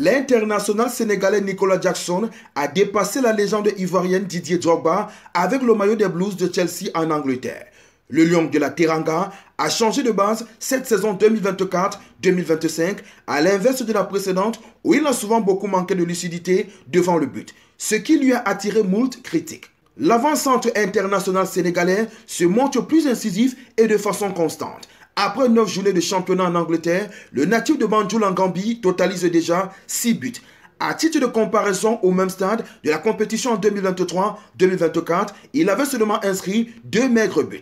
L'international sénégalais Nicolas Jackson a dépassé la légende ivoirienne Didier Drogba avec le maillot des Blues de Chelsea en Angleterre. Le Lion de la Teranga a changé de base cette saison 2024-2025 à l'inverse de la précédente où il a souvent beaucoup manqué de lucidité devant le but, ce qui lui a attiré moult critiques. L'avant-centre international sénégalais se montre plus incisif et de façon constante. Après 9 journées de championnat en Angleterre, le natif de Banjul en Gambie totalise déjà 6 buts. À titre de comparaison, au même stade de la compétition en 2023-2024, il avait seulement inscrit 2 maigres buts.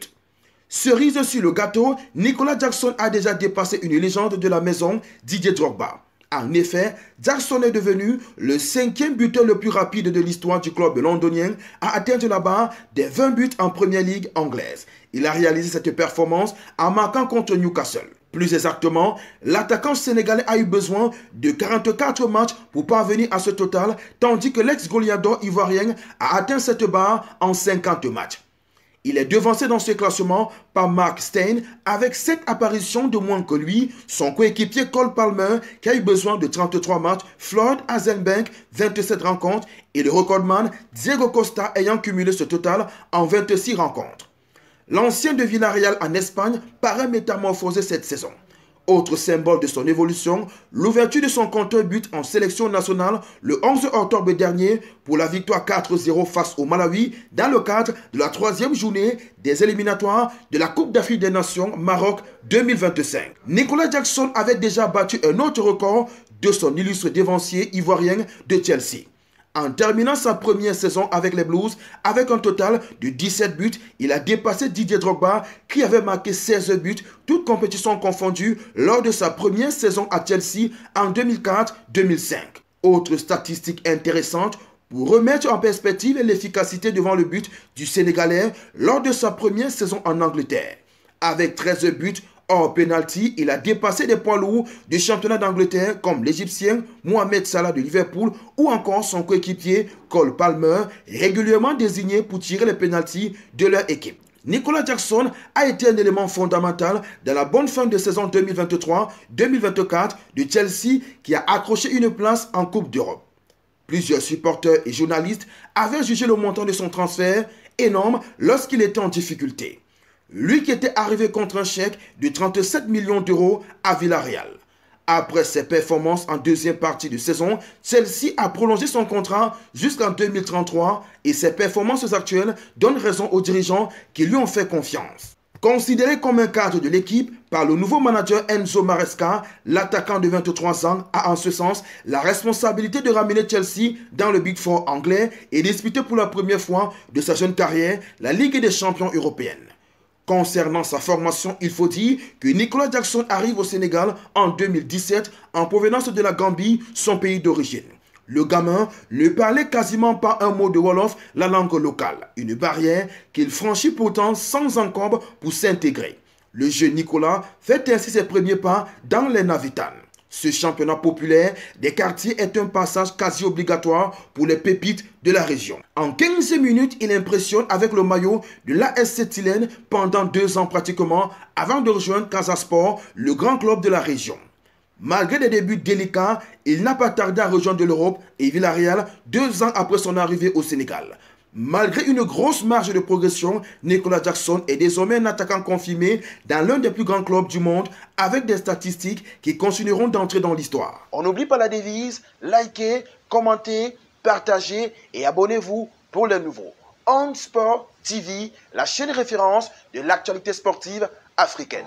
Cerise sur le gâteau, Nicolas Jackson a déjà dépassé une légende de la maison, Didier Drogba. En effet, Jackson est devenu le 5e buteur le plus rapide de l'histoire du club londonien à atteindre la barre des 20 buts en Première Ligue anglaise. Il a réalisé cette performance en marquant contre Newcastle. Plus exactement, l'attaquant sénégalais a eu besoin de 44 matchs pour parvenir à ce total, tandis que l'ex-Goliathor ivoirien a atteint cette barre en 50 matchs. Il est devancé dans ce classement par Mark Stein avec 7 apparitions de moins que lui, son coéquipier Cole Palmer qui a eu besoin de 33 matchs, Floyd Hazenbank 27 rencontres et le recordman Diego Costa ayant cumulé ce total en 26 rencontres. L'ancien de Villarreal en Espagne paraît métamorphosé cette saison. Autre symbole de son évolution, l'ouverture de son compteur but en sélection nationale le 11 octobre dernier pour la victoire 4-0 face au Malawi dans le cadre de la 3e journée des éliminatoires de la Coupe d'Afrique des Nations Maroc 2025. Nicolas Jackson avait déjà battu un autre record de son illustre dévancier ivoirien de Chelsea. En terminant sa première saison avec les Blues, avec un total de 17 buts, il a dépassé Didier Drogba qui avait marqué 16 buts, toutes compétitions confondues, lors de sa première saison à Chelsea en 2004-2005. Autre statistique intéressante pour remettre en perspective l'efficacité devant le but du Sénégalais lors de sa première saison en Angleterre. Avec 13 buts, hors penalty, il a dépassé des poids lourds du championnat d'Angleterre comme l'Égyptien Mohamed Salah de Liverpool ou encore son coéquipier Cole Palmer, régulièrement désigné pour tirer les penaltys de leur équipe. Nicolas Jackson a été un élément fondamental dans la bonne fin de saison 2023-2024 de Chelsea qui a accroché une place en Coupe d'Europe. Plusieurs supporters et journalistes avaient jugé le montant de son transfert énorme lorsqu'il était en difficulté. Lui qui était arrivé contre un chèque de 37 millions d'euros à Villarreal. Après ses performances en deuxième partie de saison, Chelsea a prolongé son contrat jusqu'en 2033 et ses performances actuelles donnent raison aux dirigeants qui lui ont fait confiance. Considéré comme un cadre de l'équipe par le nouveau manager Enzo Maresca, l'attaquant de 23 ans a en ce sens la responsabilité de ramener Chelsea dans le Big Four anglais et disputer pour la première fois de sa jeune carrière la Ligue des champions européenne. Concernant sa formation, il faut dire que Nicolas Jackson arrive au Sénégal en 2017 en provenance de la Gambie, son pays d'origine. Le gamin ne parlait quasiment pas un mot de Wolof, la langue locale, une barrière qu'il franchit pourtant sans encombre pour s'intégrer. Le jeune Nicolas fait ainsi ses premiers pas dans les Navitanes. Ce championnat populaire des quartiers est un passage quasi obligatoire pour les pépites de la région. En 15 minutes, il impressionne avec le maillot de l'ASC Tilène pendant 2 ans pratiquement avant de rejoindre Casa Sport, le grand club de la région. Malgré des débuts délicats, il n'a pas tardé à rejoindre l'Europe et Villarreal 2 ans après son arrivée au Sénégal. Malgré une grosse marge de progression, Nicolas Jackson est désormais un attaquant confirmé dans l'un des plus grands clubs du monde avec des statistiques qui continueront d'entrer dans l'histoire. On n'oublie pas la devise, likez, commentez, partagez et abonnez-vous pour les nouveaux. On Sport TV, la chaîne référence de l'actualité sportive africaine.